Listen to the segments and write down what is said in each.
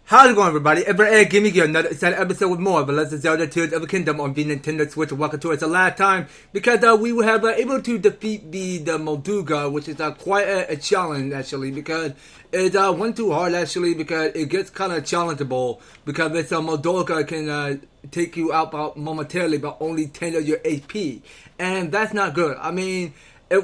How's it going, everybody? Give me another exciting episode with more of Legend of Zelda Tears of the Kingdom on the Nintendo Switch. Welcome to us the last time because we were able to defeat the Molduga, which is quite a challenge actually, because it went too hard actually, because it gets kind of challengeable because this Molduga can take you out momentarily but only 10 of your HP, and that's not good. I mean, it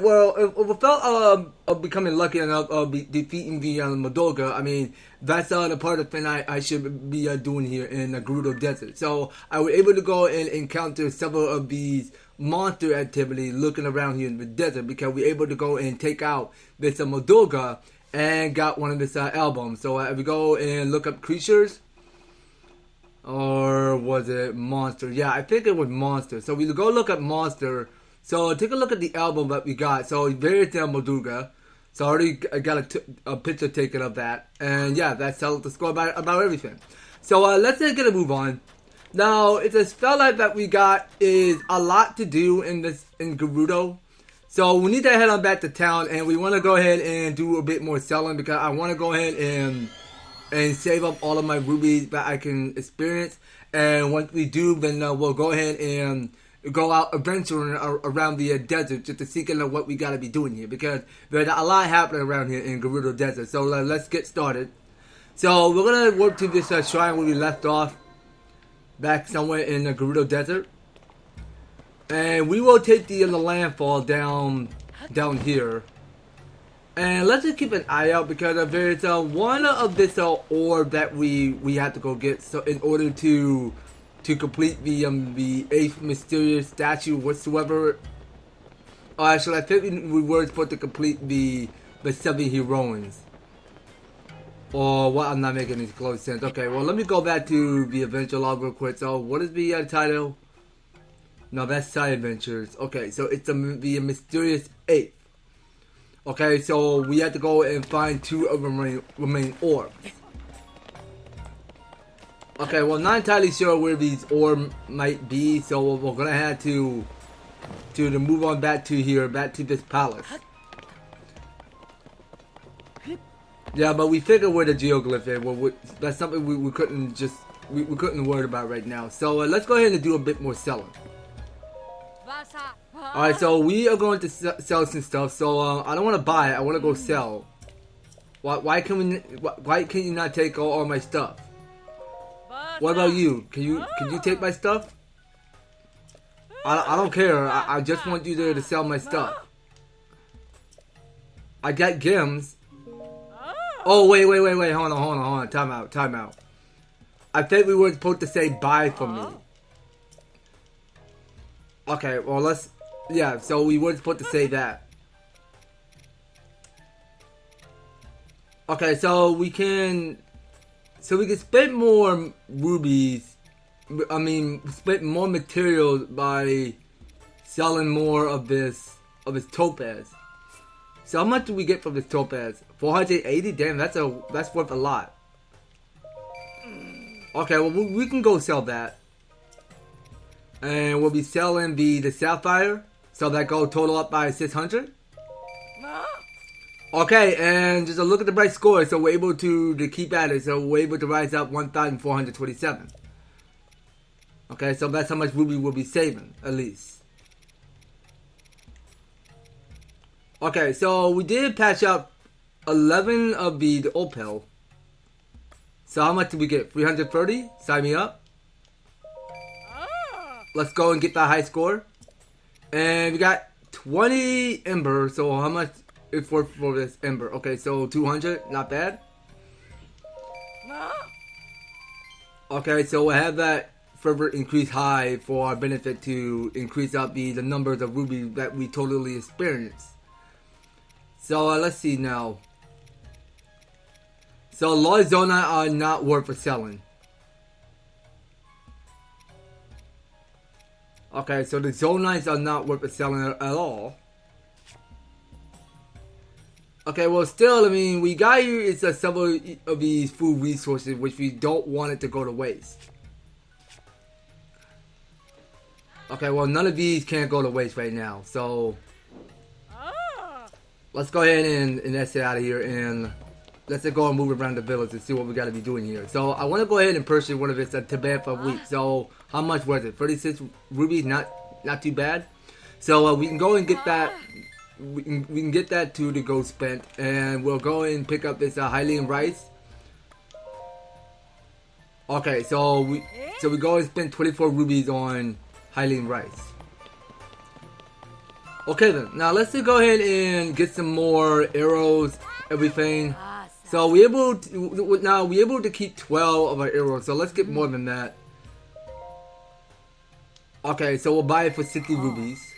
felt becoming lucky enough of defeating the Molduga. I mean, that's the part of the thing I should be doing here in the Gerudo Desert. So I was able to go and encounter several of these monster activities looking around here in the desert, because we were able to go and take out this Molduga and got one of his albums. So if we go and look up creatures, or was it monster? Yeah, I think it was monster. So we go look at monster. So take a look at the album that we got. So there's the Molduga. So I already got a picture taken of that. And yeah, that's the score about everything. So let's get a move on. Now, it's a spotlight that we got is a lot to do in Gerudo. So we need to head on back to town, and we want to go ahead and do a bit more selling, because I want to go ahead and save up all of my rubies that I can experience. And once we do, then we'll go ahead and go out adventuring around the desert just to see what we gotta be doing here, because there's a lot happening around here in Gerudo Desert. So let's get started. So we're gonna work to this shrine where we left off, back somewhere in the Gerudo Desert, and we will take the landfall down here. And let's just keep an eye out, because there's one of this orb that we have to go get. So in order to complete the 8th mysterious statue whatsoever. Oh, actually, I think we were supposed to complete the 7 heroines. Or what? I'm not making any close sense. Okay, well, let me go back to the adventure log real quick. So, what is the title? No, that's Side Adventures. Okay, so it's the mysterious 8th. Okay, so we have to go and find 2 of the remaining orbs. Okay, well, not entirely sure where these orbs might be, so we're gonna have to move on back to here, back to this palace. Yeah, but we figured where the geoglyph is. Well, that's something we couldn't worry about right now. So let's go ahead and do a bit more selling. All right, so we are going to sell some stuff. So I don't want to buy it. I want to go sell. Why can you not take all my stuff? What about you? Can you take my stuff? I don't care. I just want you to sell my stuff. I got gems. Oh, wait. Hold on. Time out. I think we were supposed to say buy for me. Okay, well, yeah, so we were supposed to say that. Okay, so we can spend more rubies. I mean, spend more materials by selling more of this topaz. So how much do we get from this topaz? 480. Damn, that's worth a lot. Okay, well, we can go sell that, and we'll be selling the sapphire. So that go total up by 600. Okay, and just a look at the bright score, so we're able to keep at it, so we're able to rise up 1,427. Okay, so that's how much ruby we'll be saving, at least. Okay, so we did patch up 11 of the opal. So how much did we get? 330? Sign me up. Let's go and get that high score. And we got 20 ember, so how much is for this ember? Okay, so 200, not bad. Okay, so we'll have that further increase high for our benefit to increase out the numbers of rubies that we totally experience. So let's see now. So large zona are not worth selling. Okay, so the Zonites are not worth selling at all. Okay, well, still, I mean, we got here is several of these food resources, which we don't want it to go to waste. Okay, well, none of these can't go to waste right now, so let's go ahead and exit out of here and let's just go and move around the village and see what we got to be doing here. So I want to go ahead and purchase one of its Tibet for a week. So how much was it? 36 rubies, not too bad. So we can go and get that. We can get that too to go spent, and we'll go and pick up this Hylian rice. Okay, so we go and spend 24 rubies on Hylian rice. Okay then, now let's just go ahead and get some more arrows, everything. So we able to keep 12 of our arrows. So let's get more than that. Okay, so we'll buy it for 60 rubies.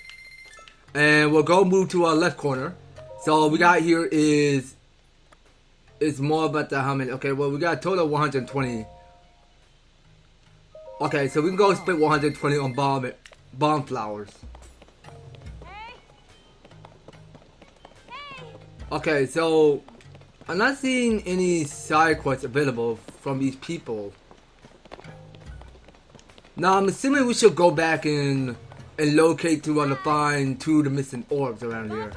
And we'll go move to our left corner. So we got here is more about the how many. Okay, well we got a total of 120. Okay, so we can go split 120 on bomb flowers. Okay, so I'm not seeing any side quests available from these people. Now I'm assuming we should go back and locate to find 2 of the missing orbs around here.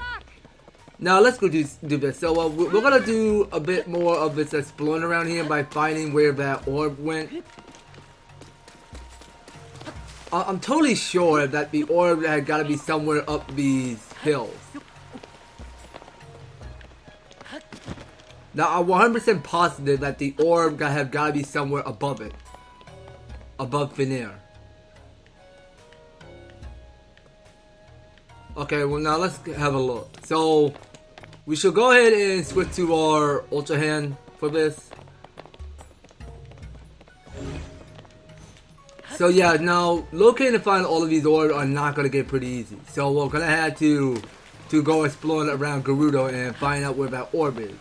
Now let's go do this. So we're gonna do a bit more of this exploring around here by finding where that orb went. I'm totally sure that the orb had got to be somewhere up these hills. Now I'm 100% positive that the orb have got to be somewhere above it, above thin air. Okay, well now let's have a look. So we should go ahead and switch to our Ultra Hand for this. So yeah, now locating and finding all of these orbs are not going to get pretty easy. So we're going to have to go exploring around Gerudo and find out where that orb is.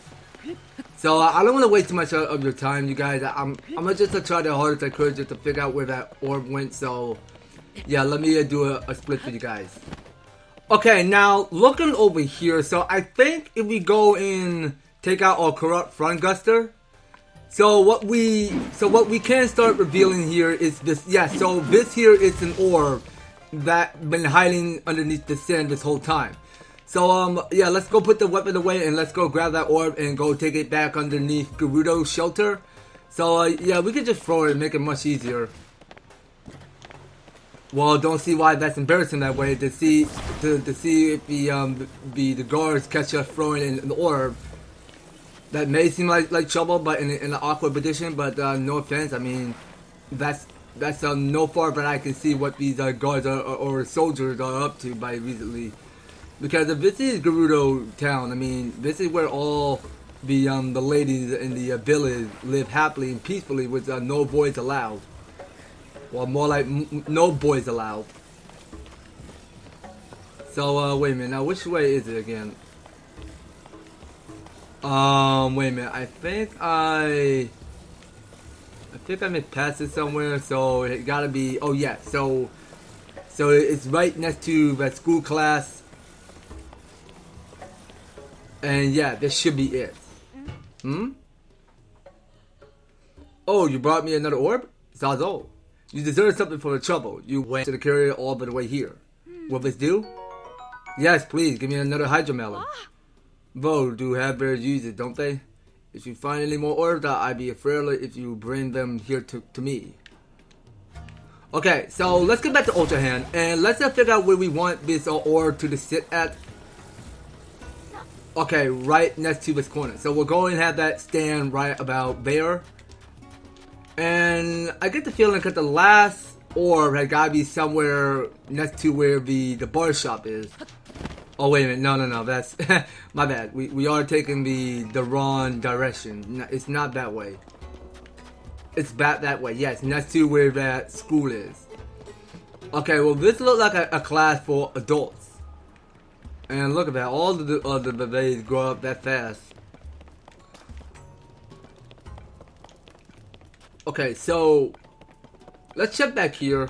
So I don't want to waste too much of your time, you guys. I'm going to just try the hardest I could just to figure out where that orb went. So yeah, let me do a split for you guys. Okay, now looking over here, so I think if we go and take out our corrupt front guster, so what we can start revealing here is this. Yeah, so this here is an orb that been hiding underneath the sand this whole time. So yeah, let's go put the weapon away and let's go grab that orb and go take it back underneath Gerudo's shelter. So yeah, we can just throw it and make it much easier. Well, don't see why that's embarrassing that way. To see if the guards catch us throwing in an orb, that may seem like trouble, but in an awkward position. But no offense, I mean that's no far but I can see what these guards or soldiers are up to by recently. Because if this is Gerudo town, I mean this is where all the ladies in the village live happily and peacefully with no boys allowed. Well, more like no boys allowed. So, wait a minute. Now, which way is it again? Wait a minute. I think I made past it somewhere. So it gotta be. Oh yeah. So it's right next to that school class. And yeah, this should be it. Hmm. Oh, you brought me another orb, Zazo. You deserve something for the trouble. You went to carry it all the way here. Will this do? Yes, please, give me another hydromelon. Vogue do have bears use it, don't they? If you find any more orbs, I'd be afraid if you bring them here to me. Okay, so let's get back to Ultra Hand, and let's figure out where we want this orb to sit at. Okay, right next to this corner. So we'll go and have that stand right about there. And I get the feeling that the last orb had got to be somewhere next to where the bar shop is. Oh wait a minute, no, that's my bad. We are taking the wrong direction. It's not that way. It's back that way. Yes, next to where that school is. Okay, well this looks like a class for adults. And look at that, all the babies grow up that fast. Okay, so let's check back here.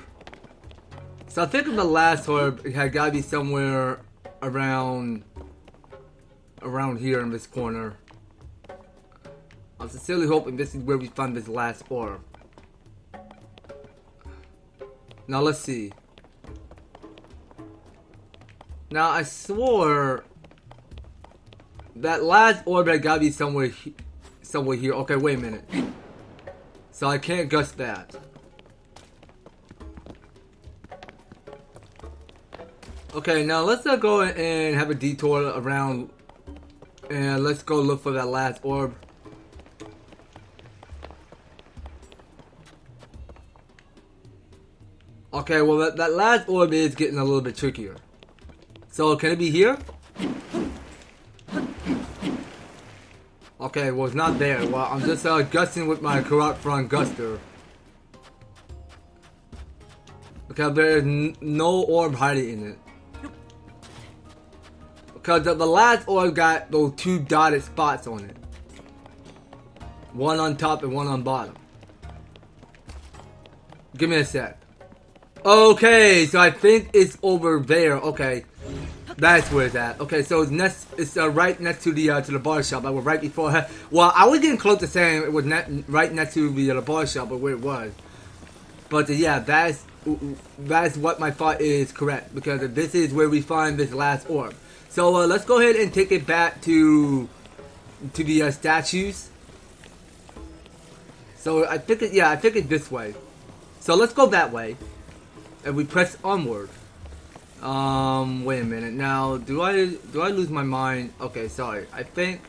So I think the last orb had got to be somewhere around here in this corner. I'm sincerely hoping this is where we find this last orb. Now let's see. Now I swore that last orb had got to be somewhere somewhere here. Okay, wait a minute. So I can't gust that. Okay, now let's go and have a detour around, and let's go look for that last orb. Okay, well that last orb is getting a little bit trickier. So can it be here? Okay, well it's not there. Well, I'm just gusting with my corrupt front guster. Okay, there's no orb hiding in it. Because the last orb got those 2 dotted spots on it. One on top and one on bottom. Give me a sec. Okay, so I think it's over there. Okay, that's where it's at. Okay, so it's right next to the bar shop. I was right before her. Well, I was getting close to saying it was right next to the bar shop, but where it was. But yeah, that's what my thought is correct, because this is where we find this last orb. So let's go ahead and take it back to the statues. So I think it's this way. So let's go that way, and we press onward. Wait a minute. Now, do I lose my mind? Okay, sorry. I think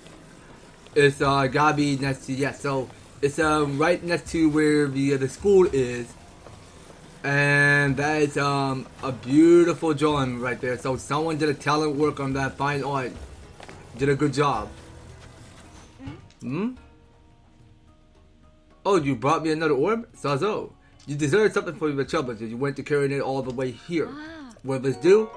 it's gotta be next to, yeah. So it's right next to where the school is. And that is a beautiful drawing right there. So someone did a talent work on that fine art. Did a good job. Hmm? Oh, you brought me another orb? So. You deserve something for your troubles. You went to carrying it all the way here. Will this do?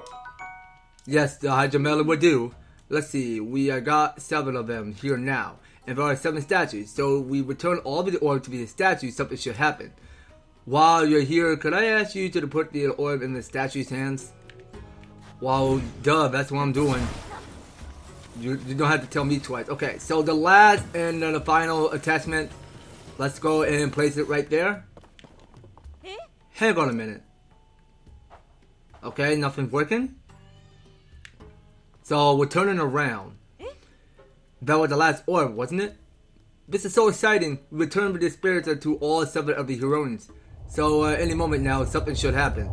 Yes, the hydromelon will do. Let's see. We got 7 of them here now. And there are 7 statues. So we return all of the orbs to be a statue. Something should happen. While you're here, could I ask you to put the orb in the statue's hands? Well, duh, that's what I'm doing. You don't have to tell me twice. Okay, so the last and the final attachment. Let's go and place it right there. Hang on a minute. Okay, nothing's working. So we're turning around. That was the last orb, wasn't it? This is so exciting. Return with the spirits to all 7 of the heroines. So any moment now, something should happen.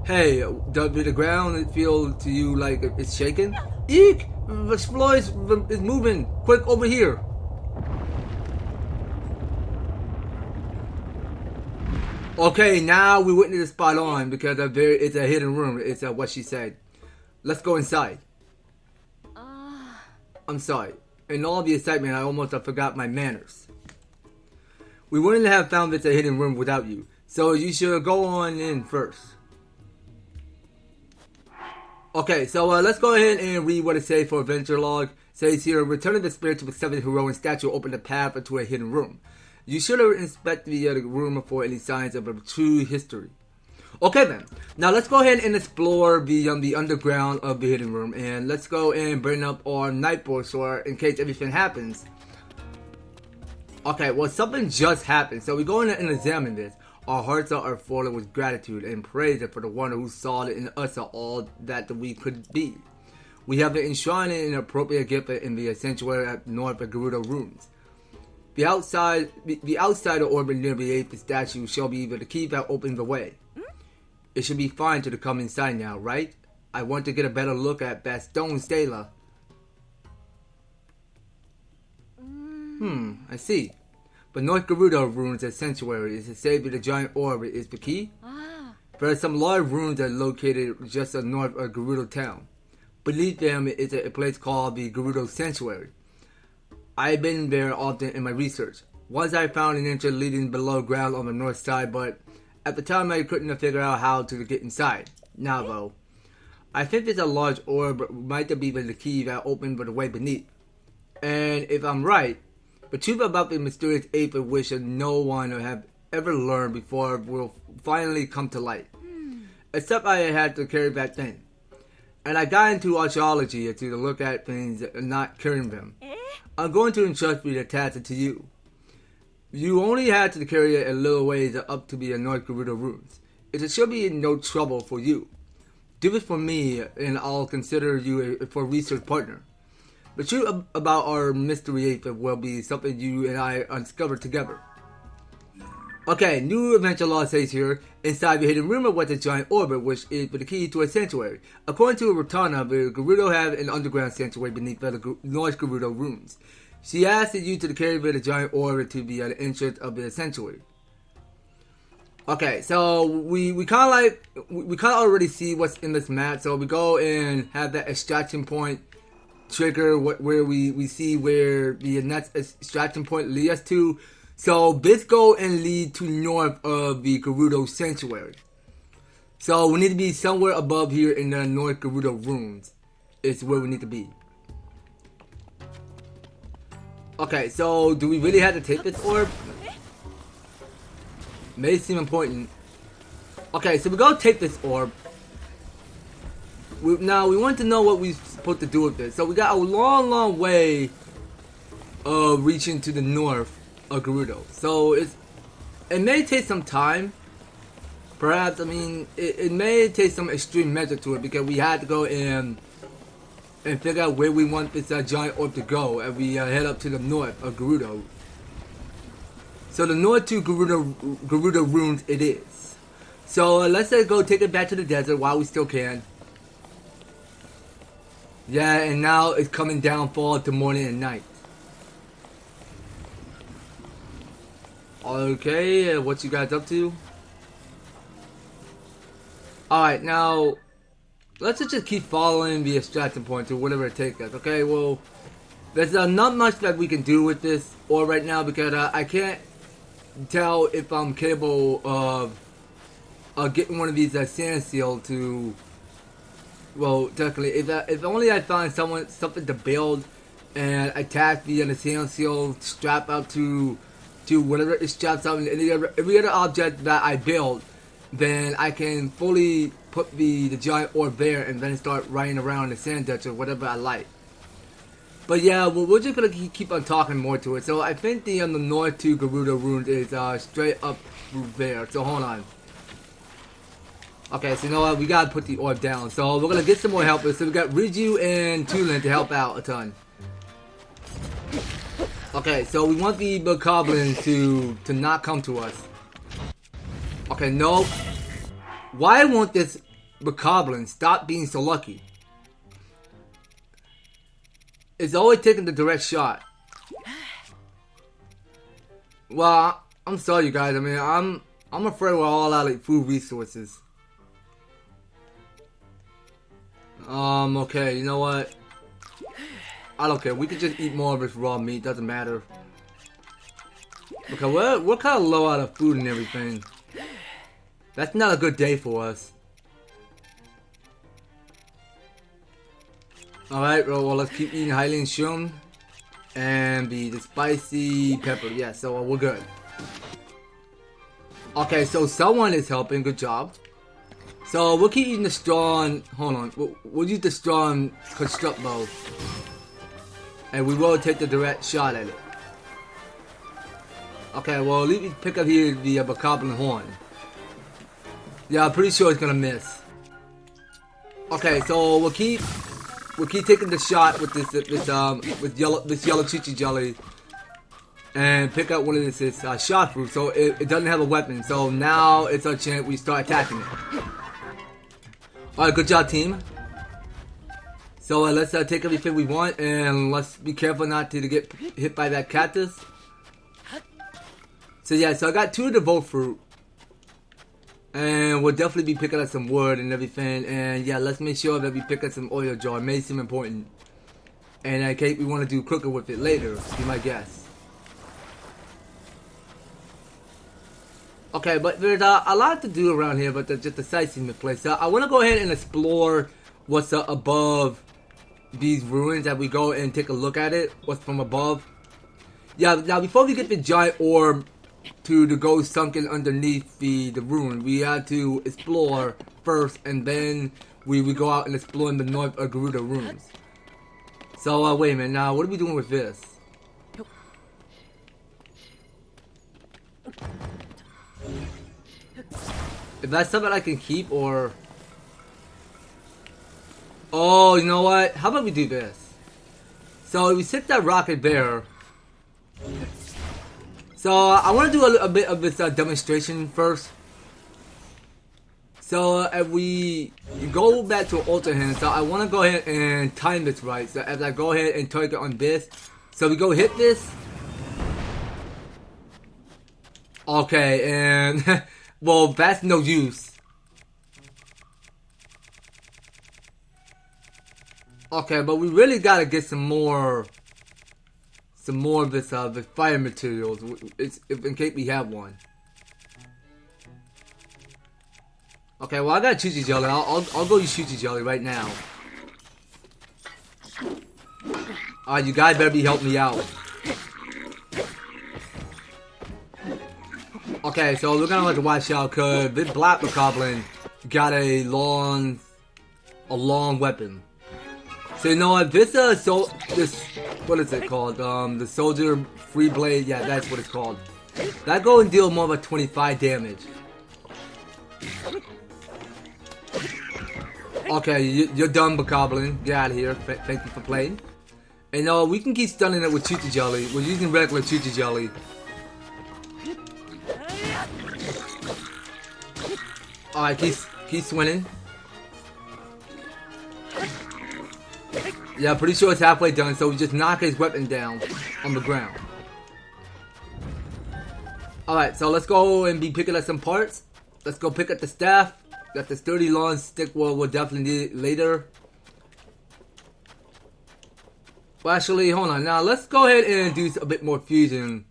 Hey, does the ground feel to you like it's shaking? Eek! The floor is moving. Quick, over here. Okay, now we witness it spot on, because there is a hidden room. It's what she said. Let's go inside. I'm sorry. In all the excitement, I almost forgot my manners. We wouldn't have found this a hidden room without you. So you should go on in first. Okay, so let's go ahead and read what it says for adventure log. It says here, returning the spirit to the 7th heroine statue opened the path to a hidden room. You should have inspected the room for any signs of a true history. Okay then, now let's go ahead and explore the underground of the hidden room, and let's go and bring up our night brochure in case anything happens. Okay, well something just happened, so we go in and examine this. Our hearts are full with gratitude and praise for the one who saw it in us all that we could be. We have enshrined an appropriate gift in the sanctuary at North of Gerudo Ruins. The outside orbit near the 8th statue shall be the key that opens the way. It should be fine to come inside now, right? I want to get a better look at that stone stela. I see. But North Gerudo Ruins are sanctuary is to say that the giant orb is the key. There are some large ruins that are located just north of Gerudo town. Beneath them is a place called the Gerudo Sanctuary. I've been there often in my research. Once I found an entrance leading below ground on the north side, but at the time I couldn't figure out how to get inside. Now though, I think there's a large orb might be the key that opened the way beneath. And if I'm right, the truth about the mysterious 8th wish that no one have ever learned before will finally come to light. Except I had to carry back then. And I got into archaeology to look at things and not carrying them. I'm going to entrust the task to you. You only had to carry it a little ways up to the North Gerudo Ruins. It should be no trouble for you. Do it for me and I'll consider you for a research partner. The truth about our mystery ape will be something you and I uncover together. Okay, new adventure law says here, inside the hidden room was a giant orbit, which is the key to a sanctuary. According to Rotana, the Gerudo have an underground sanctuary beneath the North Gerudo ruins. She asked you to carry the giant orbit to the entrance of the sanctuary. Okay, so we kind of already see what's in this map. So we go and have that extraction point trigger where we see where the next extraction point leads us to. So this go and lead to north of the Gerudo Sanctuary. So we need to be somewhere above here in the North Gerudo Ruins. It's where we need to be. Okay, so do we really have to take this orb? May seem important. Okay, so we go take this orb. Now we want to know what we're supposed to do with this. So we got a long way of reaching to the north of Gerudo. So it may take some time. Perhaps, I mean, it may take some extreme measure to it because we had to go and figure out where we want this giant orb to go as we head up to the north of Gerudo. So the north to Gerudo Ruins it is. So let's go take it back to the desert while we still can. Yeah, and now it's coming down fall to morning and night. Okay, what you guys up to? Alright, now let's just keep following the extraction point to whatever it takes us. Okay, well, there's not much that we can do with this orb right now because I can't tell if I'm capable of getting one of these sand seal to. Well, technically, if only I find something to build and attach the sand seal strap up to whatever it straps up and every other object that I build, then I can fully put the giant orb there and then start riding around the sand dutch or whatever I like. But yeah, we're just gonna keep on talking more to it. So I think the north to Gerudo Ruins is straight up through there. So hold on. Okay, so you know what? We gotta put the orb down. So we're gonna get some more helpers. So we got Riju and Tulin to help out a ton. Okay, so we want the bokoblins to not come to us. Okay, no. Why won't this bokoblin stop being so lucky? It's always taking the direct shot. Well, I'm sorry, you guys. I mean, I'm afraid we're all out of food resources. Okay, you know what? I don't care. We could just eat more of this raw meat. Doesn't matter. Okay, we're kind of low out of food and everything. That's not a good day for us. Alright, well, let's keep eating Hylian shroom. And the spicy pepper. Yeah, so we're good. Okay, so someone is helping. Good job. So we'll keep eating the strong. Hold on. We'll use the strong construct bow. And we will take the direct shot at it. Okay, well, let me pick up here the bokoblin horn. Yeah, I'm pretty sure it's gonna miss. Okay, so we'll keep taking the shot with this yellow chichi jelly, and pick up one of this shot fruit. So it doesn't have a weapon. So now it's our chance we start attacking it. All right, good job, team. So let's take everything we want, and let's be careful not to get hit by that cactus. So yeah, so I got 2 of the volt fruit. And we'll definitely be picking up some wood and everything. And yeah, let's make sure that we pick up some oil jar. It may seem important. And in case we want to do cooking with it later, be my guess. Okay, but there's a lot to do around here, but just the sightseeing place. So I want to go ahead and explore what's above these ruins as we go and take a look at it. What's from above. Yeah, now before we get the giant orb to go sunken underneath the ruin, we had to explore first, and then we go out and explore in the north of Gerudo Ruins. So wait a minute, now what are we doing with this? Is that something I can keep, or? Oh, you know what? How about we do this? So we hit that rocket there. So I want to do a bit of this demonstration first. So if we go back to Ultra Hand, so I want to go ahead and time this right. So as I go ahead and target on this, so we go hit this. Okay, and well, that's no use. Okay, but we really gotta get some more of this the fire materials. It's if in case we have one. Okay, well I got Chuchi Jelly. I'll go use Chuchi Jelly right now. Alright, you guys better be helping me out. Okay, so we're gonna have to watch out because this Black Goblin got a long weapon. So you know what? This what is it called? The Soldier Free Blade. Yeah, that's what it's called. That go and deal more of a 25 damage. Okay, you're done, Bokoblin. Get out of here. Thank you for playing. And we can keep stunning it with Chuchi Jelly. We're using regular Chuchi Jelly. Alright, keep swinging. Yeah, pretty sure it's halfway done, so we just knock his weapon down on the ground. Alright, so let's go and be picking up some parts. Let's go pick up the staff. Got the sturdy long stick, we'll definitely need it later. Well, actually, hold on. Now, let's go ahead and do a bit more fusion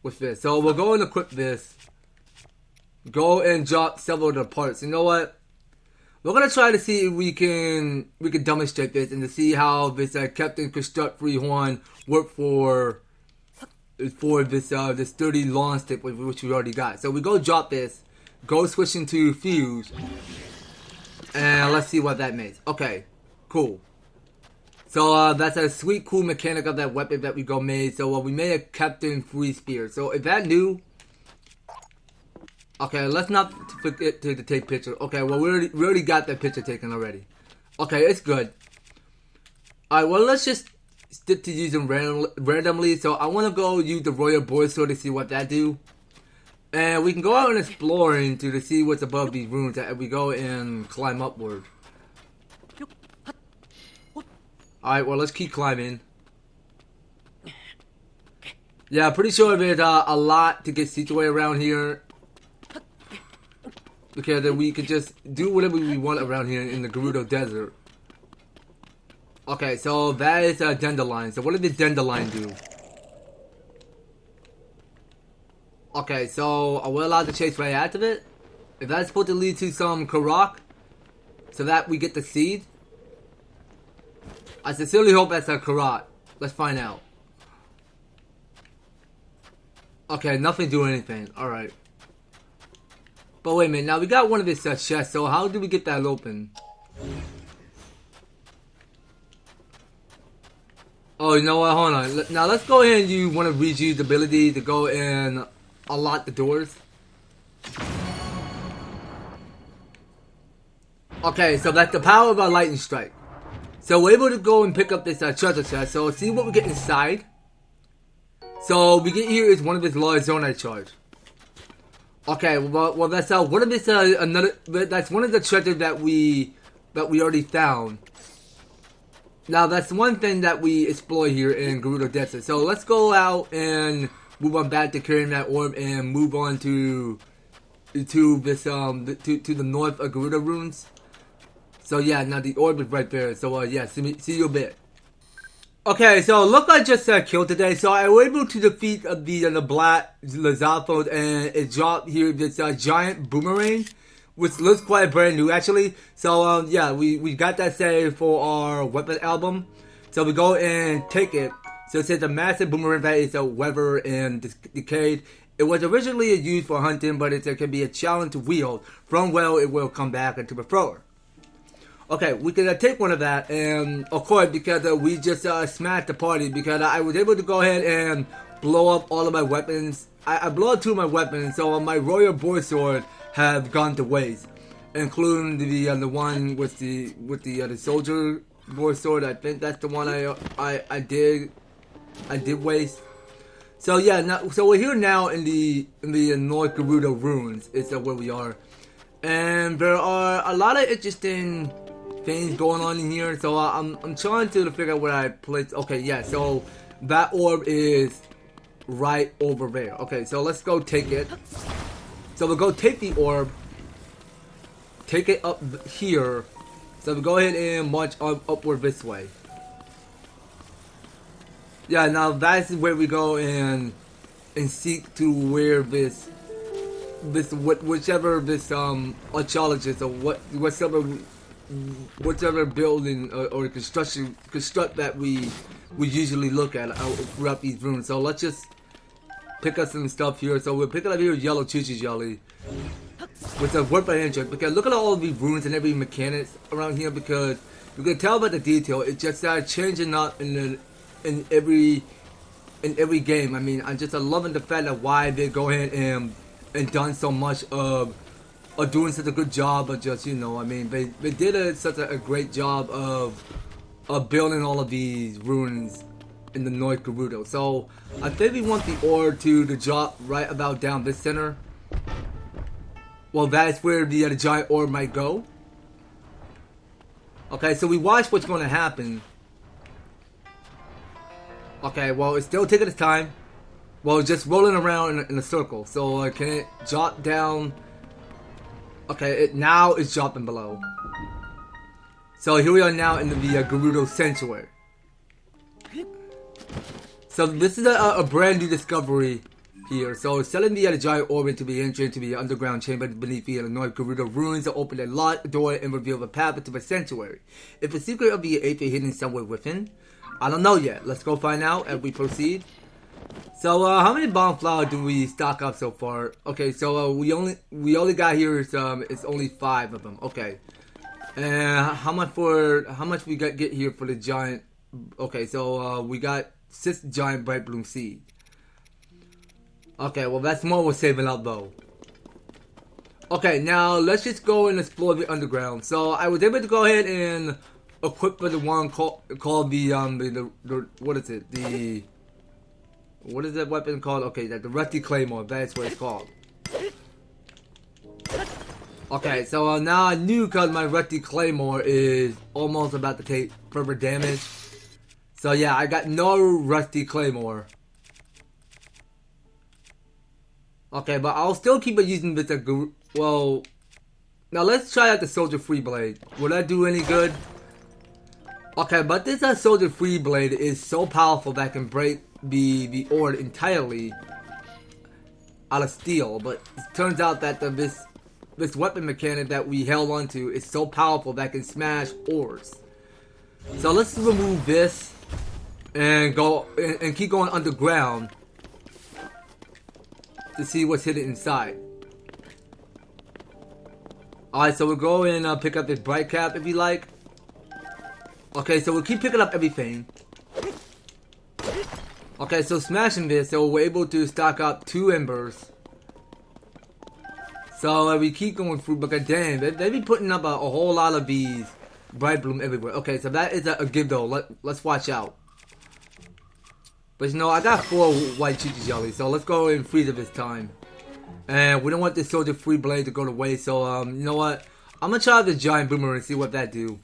with this. So, we'll go and equip this. Go and drop several of the parts. You know what? We're gonna try to see if we can demonstrate this and to see how this Captain Construct Free Horn work for this sturdy long stick which we already got. So we go drop this, go switch into fuse, and let's see what that makes. Okay, cool. So that's a sweet, cool mechanic of that weapon that we go made. So we made a Captain Free Spear. So is that new? Okay, let's not forget to take pictures. Okay, well, we already got that picture taken already. Okay, it's good. Alright, well, let's just stick to using randomly. So I want to go use the Royal Boar Sword to see what that do. And we can go out and exploring to see what's above these runes as we go and climb upward. Alright, well, let's keep climbing. Yeah, pretty sure there's a lot to get situated around here. Because then we could just do whatever we want around here in the Gerudo Desert. Okay, so that is a Dandelion. So what did the Dandelion do? Okay, so are we allowed to chase right after it? If that's supposed to lead to some Karak, so that we get the seed? I sincerely hope that's a Karat. Let's find out. Okay, nothing doing anything. Alright. But wait a minute, now we got one of this chests, so how do we get that open? Oh, you know what, hold on. Now let's go ahead and use one of Riju's ability to go and unlock the doors. Okay, so that's the power of our lightning strike. So we're able to go and pick up this treasure chest, so see what we get inside. So we get here is one of his large zonite charge. Okay, well that's one of this that's one of the treasures that we already found. Now that's one thing that we explore here in Gerudo Desert. So let's go out and move on back to carrying that orb and move on to this to the north of Gerudo runes. So yeah, now the orb is right there. So yeah, see you a bit. Okay, so look, I just killed today. So I was able to defeat the Black Lazathos, and it dropped here this giant boomerang, which looks quite brand new actually. So yeah, we got that saved for our weapon album. So we go and take it. So it says a massive boomerang that is weathered and decayed. It was originally used for hunting, but it can be a challenge to wield. From well, it will come back into the thrower. Okay, we can take one of that, and of course, because we just smashed the party, because I was able to go ahead and blow up all of my weapons. I blew up 2 of my weapons, so my Royal Boar Sword have gone to waste, including the one with the soldier more sword. I think that's the one I did waste. So yeah, now, so we're here now in the North Gerudo ruins. Is where we are, and there are a lot of interesting things going on in here. So I'm trying to figure out where I place. Okay, yeah. So that orb is right over there. Okay, so let's go take it. So we'll go take the orb, take it up here. So we'll go ahead and march upward this way. Yeah, now that's where we go and seek to where whichever this archaeologist or whichever building or construct that we usually look at throughout these rooms. So let's just pick up some stuff here. So we'll pick up here yellow Chuchi jelly, which is worth an interest because look at all of these runes and every mechanics around here, because you can tell by the detail. It's just changing up in every game. I mean, I'm just loving the fact that why they go ahead and done so much of doing such a good job of just, you know, I mean, they did such a great job of building all of these ruins in the North Gerudo. So I think we want the orb to drop right about down this center. Well, that's where the giant orb might go. Okay, so we watch what's going to happen. Okay, well, it's still taking its time. Well, it's just rolling around in a circle. So can it drop down? Okay, now it's dropping below. So here we are now in the Gerudo Sanctuary. So this is a brand new discovery here. So selling the giant orb to be entered into the underground chamber beneath the North Gerudo ruins to open a locked door and reveal the path into the sanctuary. If the secret of the eighth is hidden somewhere within, I don't know yet. Let's go find out as we proceed. So how many bomb flowers do we stock up so far? Okay, so we only got here is it's only 5 of them. Okay, and how much we get here for the giant? Okay, so we got 6 giant bright bloom seed. Okay, well that's more we're saving up though. Okay, now let's just go and explore the underground. So I was able to go ahead and equip for the one called the what is it? What is that weapon called? Okay, the Rusty Claymore. That's what it's called. Okay, so now I knew because my Rusty Claymore is almost about to take further damage. So yeah, I got no Rusty Claymore. Okay, but I'll still keep using this. Well, now let's try out the Soldier Free Blade. Will that do any good? Okay, but this Soldier Free Blade is so powerful that can break the orb entirely out of steel. But it turns out that this weapon mechanic that we held onto is so powerful that can smash orbs. So let's remove this and go and keep going underground to see what's hidden inside. Alright, so we'll go and pick up this bright cap if you like. Okay, so we'll keep picking up everything. Okay, so smashing this, so we're able to stock up 2 embers. So we keep going through, but damn, they be putting up a whole lot of these bright bloom everywhere. Okay, so that is a give though. Let's watch out. But you know, I got 4 white Chuchi jellies, so let's go and freeze it this time. And we don't want this Soldier Free Blade to go to waste, so you know what? I'm gonna try the giant boomerang and see what that do.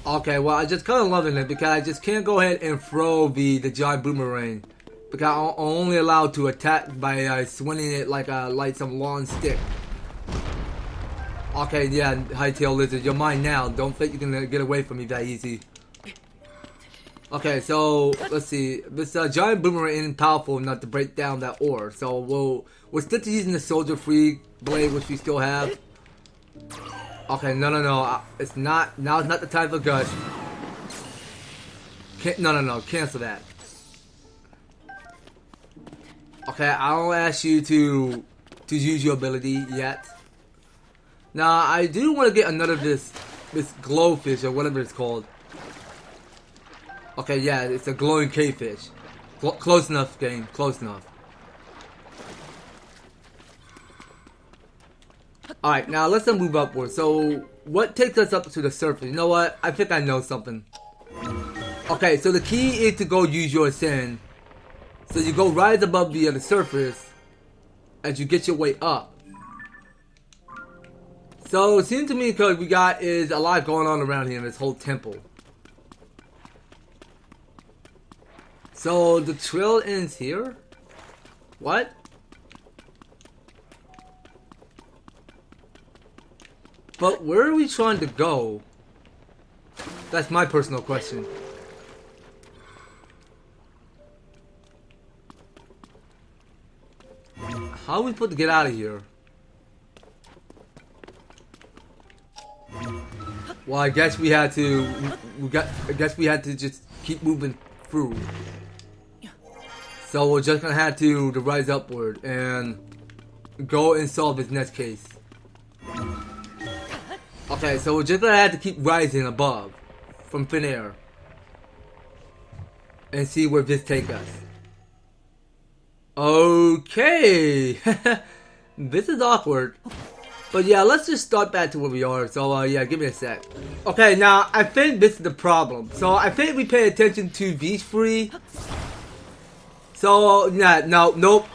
Okay, well I just kind of loving it because I just can't go ahead and throw the giant boomerang because I'm only allowed to attack by swinging it like some long stick. Okay, yeah, Hightail Lizard, you're mine now. Don't think you can get away from me that easy. Okay, so let's see. This giant boomerang isn't powerful enough to break down that ore. So we'll stick to using the Soldier Free Blade, which we still have. Okay, no. It's not. Now it's not the time for guts. No. Cancel that. Okay, I don't ask you to use your ability yet. Now I do want to get another this glowfish or whatever it's called. Okay, yeah, it's a glowing cavefish. Close enough, game. Close enough. Alright, now let's move upward. So, what takes us up to the surface? You know what? I think I know something. Okay, so the key is to go use your ascend. So you go rise above the surface as you get your way up. So, it seems to me because we got is a lot going on around here in this whole temple. So, the trail ends here? What? But where are we trying to go? That's my personal question. How are we supposed to get out of here? Well, I guess we had to. I guess we had to just keep moving through. So we're just gonna have to rise upward and go and solve this next case. Okay, so we're just gonna have to keep rising above from thin air and see where this takes us. Okay, this is awkward. But yeah, let's just start back to where we are. So yeah, give me a sec. Okay, now I think this is the problem. So I think we pay attention to these three. So yeah, nope.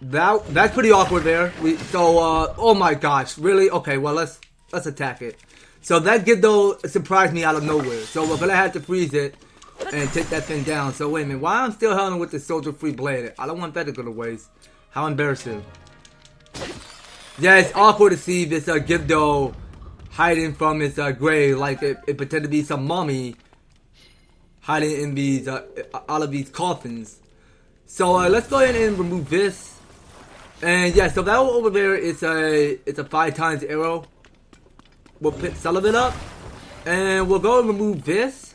That's pretty awkward there. Oh my gosh, really? Okay, well let's attack it. So that Giddo surprised me out of nowhere. So we're gonna have to freeze it and take that thing down. So wait a minute, why I'm still holding with the soldier free blade? I don't want that to go to waste. How embarrassing. Yeah, it's awkward to see this Giddo hiding from his grave like it pretended to be some mummy hiding in these all of these coffins. So let's go ahead and remove this. And yeah, so that one over there is a 5 times arrow. We'll pick some of it up, and we'll go and remove this.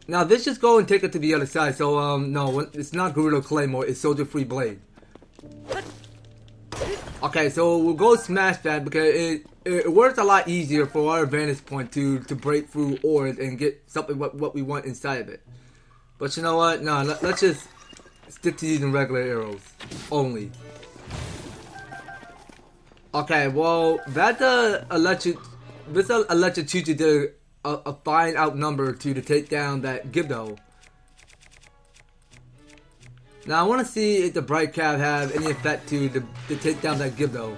Now this just go and take it to the other side. So no, it's not Gerudo Claymore. It's Soldier Free Blade. Okay, so we'll go smash that because it works a lot easier for our vantage point to break through orbs and get something what we want inside of it. But you know what? No, let's just stick to using regular arrows only. Okay, well that electrocuted you to a fine outnumber to take down that Giddo. Now I want to see if the bright cap have any effect to take down that Giddo.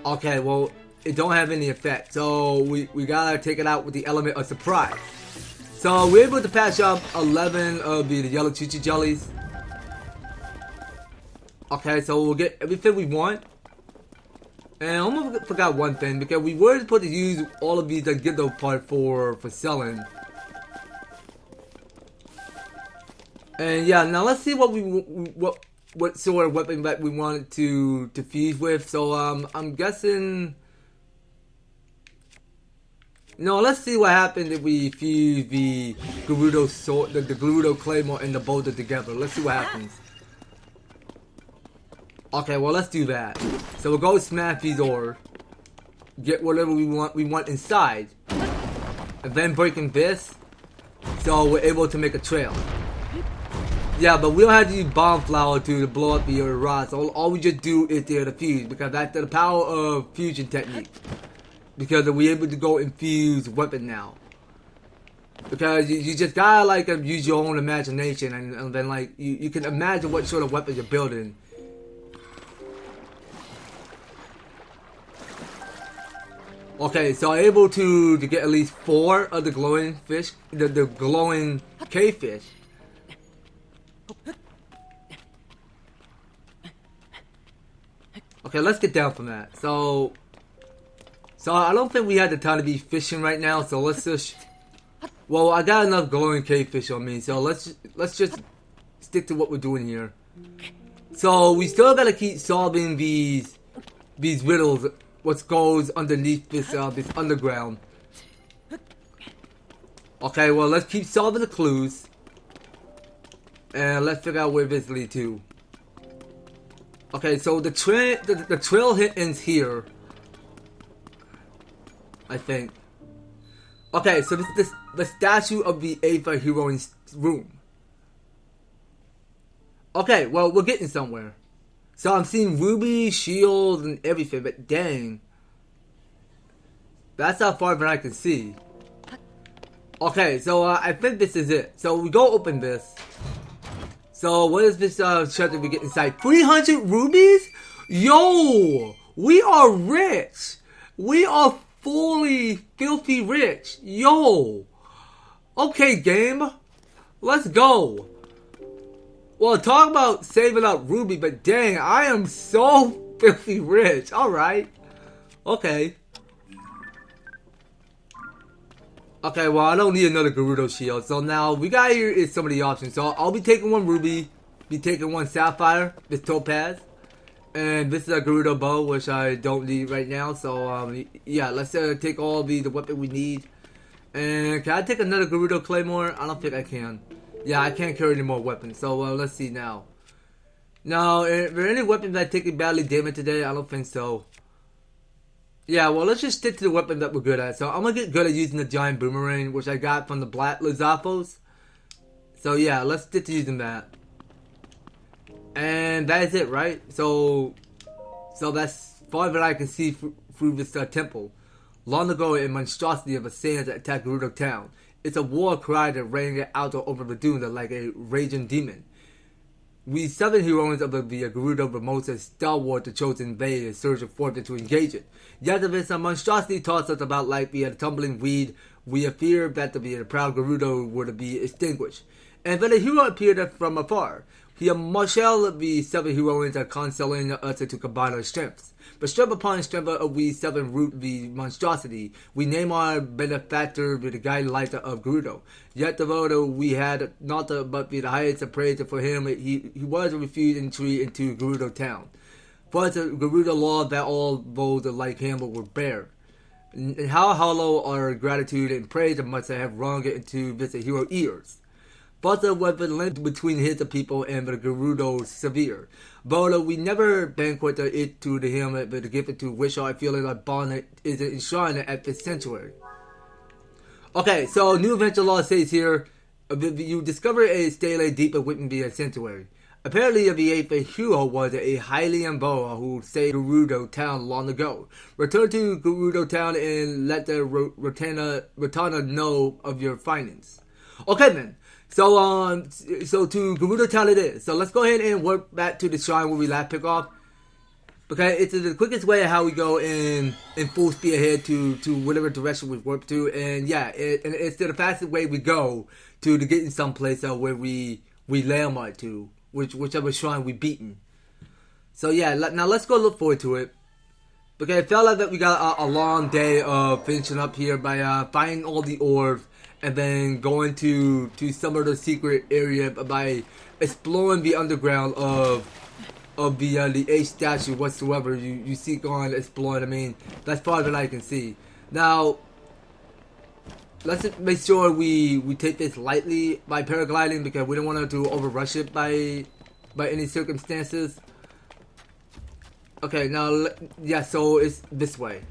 Okay, well it don't have any effect, so we gotta take it out with the element of surprise. So we're able to patch up 11 of the yellow Chuchi jellies. Okay, so we'll get everything we want. And I almost forgot one thing because we were supposed to use all of these Giddo parts for selling. And yeah, now let's see what sort of weapon that we wanted to fuse with. So I'm guessing. No, let's see what happens if we fuse the Gerudo sword, the Gerudo Claymore, and the boulder together. Let's see what happens. Okay, well let's do that. So we'll go smash these orbs, get whatever we want inside, and then breaking this, so we're able to make a trail. Yeah, but we don't have to use bomb flower to blow up the rods. All we just do is the fuse, because that's the power of fusion technique. Because we're able to go and fuse weapon now. Because you just gotta like use your own imagination, and then like you can imagine what sort of weapon you're building. Okay, so I'm able to get at least 4 of the glowing fish, the glowing cave fish. Okay, let's get down from that. So I don't think we have the time to be fishing right now. So let's just. Well, I got enough glowing cave fish on me, so let's just stick to what we're doing here. So we still gotta keep solving these riddles. What goes underneath this underground? Okay, well let's keep solving the clues, and let's figure out where this leads to. Okay, so the trail ends here, I think. Okay, so this is the statue of the Eight Heroines Room. Okay, well, we're getting somewhere. So I'm seeing ruby, shields, and everything, but dang. That's how far that I can see. Okay, so I think this is it. So we go open this. So what is this treasure we get inside? 300 rubies? Yo! We are rich! We are fully filthy rich. Yo! Okay, game. Let's go. Well, talk about saving up ruby, but dang, I am so filthy rich. Alright. Okay. Okay, well, I don't need another Gerudo shield. So now, we got here is some of the options. So I'll be taking one ruby, be taking one sapphire, this topaz, and this is a Gerudo bow, which I don't need right now. So, yeah, let's take all the weapon we need. And can I take another Gerudo claymore? I don't think I can. Yeah, I can't carry any more weapons. So, let's see now. Now, are there any weapons that take badly damage today? I don't think so. Yeah, well, let's just stick to the weapon that we're good at. So I'm going to get good at using the giant boomerang, which I got from the Black Lizafos. So yeah, let's stick to using that. And that is it, right? So that's far that I can see through this temple. Long ago, a monstrosity of a sand attacked Gerudo town. It's a war cry that rang out over the dunes like a raging demon. We 7 heroines of the Gerudo Ramosa stalwart the chosen bay and surged forth to engage it. Yet of this, a monstrosity tossed us about like a tumbling weed. We feared that the proud Gerudo would be extinguished. And then a hero appeared from afar. He marshalled the 7 heroines consoling us to combine our strengths. But strength upon strength we 7 root the monstrosity. We name our benefactor the guiding light of Gerudo. Yet though we had not but the highest of praise for him, he was a refuge entry into Gerudo town. For it's a Gerudo law that all those like him were bare. And how hollow our gratitude and praise must have rung into this hero ears. But the weapon linked between his people and the Gerudo severe. But we never banquet it to him, but give it to wish our feeling like bond is enshrined at this sanctuary. Okay, so new adventure law says here, you discover a stele deep within the sanctuary. Apparently, the 8th hero was a Hylian boa who saved Gerudo town long ago. Return to Gerudo town and let the Rotana know of your findings. Okay then. So to Gerudo town it is. So let's go ahead and work back to the shrine where we last pick off. Okay, it's the quickest way of how we go in full speed ahead to whatever direction we work to. And yeah, it's the fastest way we go to getting someplace where we landmark to. Whichever shrine we beaten. So yeah, now let's go look forward to it. Okay, it felt like that we got a long day of finishing up here by finding all the orbs. And then going to some of the secret area by exploring the underground of the H statue whatsoever you seek on exploring. I mean, that's far that I can see. Now, let's just make sure we take this lightly by paragliding because we don't want to overrush it by any circumstances. Okay, now yeah, so it's this way.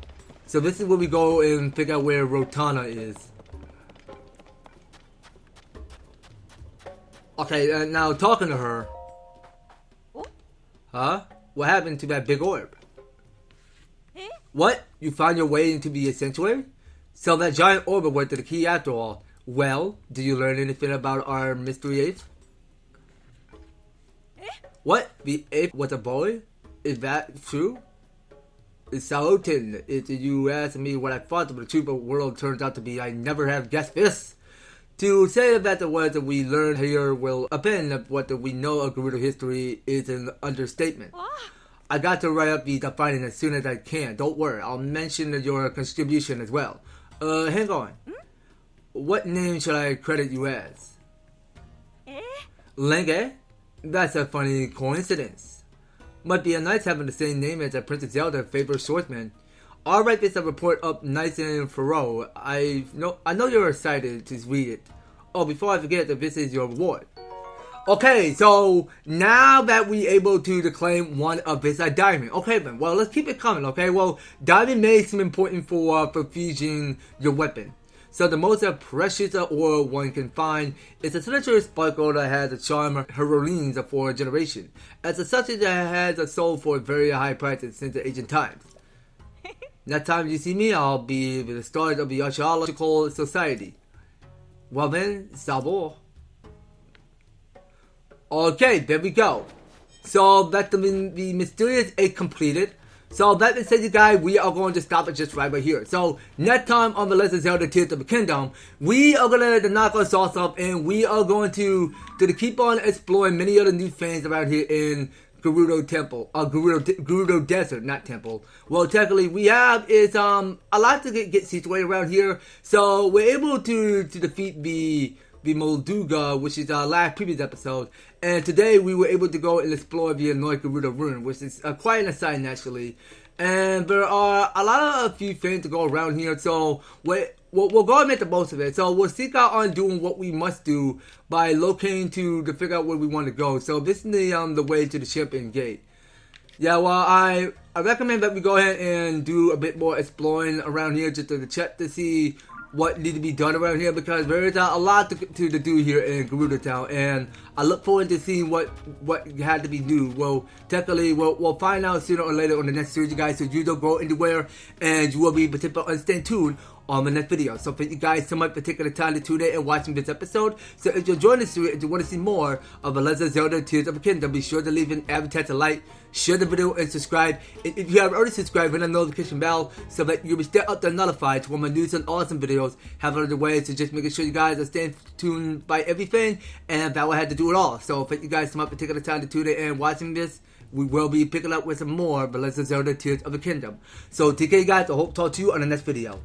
So this is where we go and figure out where Rotana is. Okay, now talking to her. Huh? What happened to that big orb? What? You found your way into the sanctuary? So that giant orb went to the key after all. Well, did you learn anything about our mystery ape? What? The ape was a boy? Is that true? It's Saotin. If you ask me what I thought of the truth of the world turns out to be, I never have guessed this. To say that the words that we learned here will append what we know of Gerudo history is an understatement. I got to write up the finding as soon as I can. Don't worry, I'll mention your contribution as well. Hang on. What name should I credit you as? Lenge? That's a funny coincidence. Might be a nice having the same name as Princess Zelda's favorite swordsman. I'll write this report up nice and thorough. I know you're excited to read it. Oh, before I forget that this is your reward. Okay, so now that we able to claim one of this diamond. Okay then, well let's keep it coming, okay? Well, diamond may seem important for fusing your weapon. So the most precious orb one can find is a signature sparkle that has a charm heroines for a generation. As a substance that has a soul for a very high price since the ancient times. Next time you see me, I'll be with the stars of the Archaeological Society. Well then, Sabo. Okay, there we go. So that's the mysterious 8 completed. So that being said, you guys, we are going to stop it just right here. So next time on the Legend of Zelda Tears of the Kingdom, we are going to knock our sauce up and we are going to keep on exploring many other new things around here in Gerudo Temple, Gerudo Desert, not Temple. Well, technically, we have is a lot to get situated around here. So we're able to defeat the Molduga, which is our last previous episode. And today we were able to go and explore the North Gerudo Room, which is quite an exciting actually. And there are a few things to go around here, so we'll go and make the most of it. So we'll seek out on doing what we must do by locating to figure out where we want to go. So this is the way to the Champion Gate. Yeah, well, I recommend that we go ahead and do a bit more exploring around here just to check to see what needs to be done around here, because there is a lot to do here in Gerudo Town, and I look forward to seeing what had to be new. Well, technically, we'll find out sooner or later on the next series, you guys, so you don't go anywhere, and you will be able to stay tuned on the next video. So thank you guys so much for taking the time to tune in and watching this episode. So if you're enjoying this series and you want to see more of the Legend of Zelda Tears of the Kingdom, be sure to leave an EverTastic like, share the video, and subscribe. And if you have already subscribed, hit the notification bell so that you'll be stay up there notified when my news and awesome videos have other ways. So just making sure you guys are staying tuned by everything, and that will have to do it all. So thank you guys so much for taking the time to tune in and watching this. We will be picking up with some more of the Legend of Zelda Tears of the Kingdom. So take care, guys. I hope to talk to you on the next video.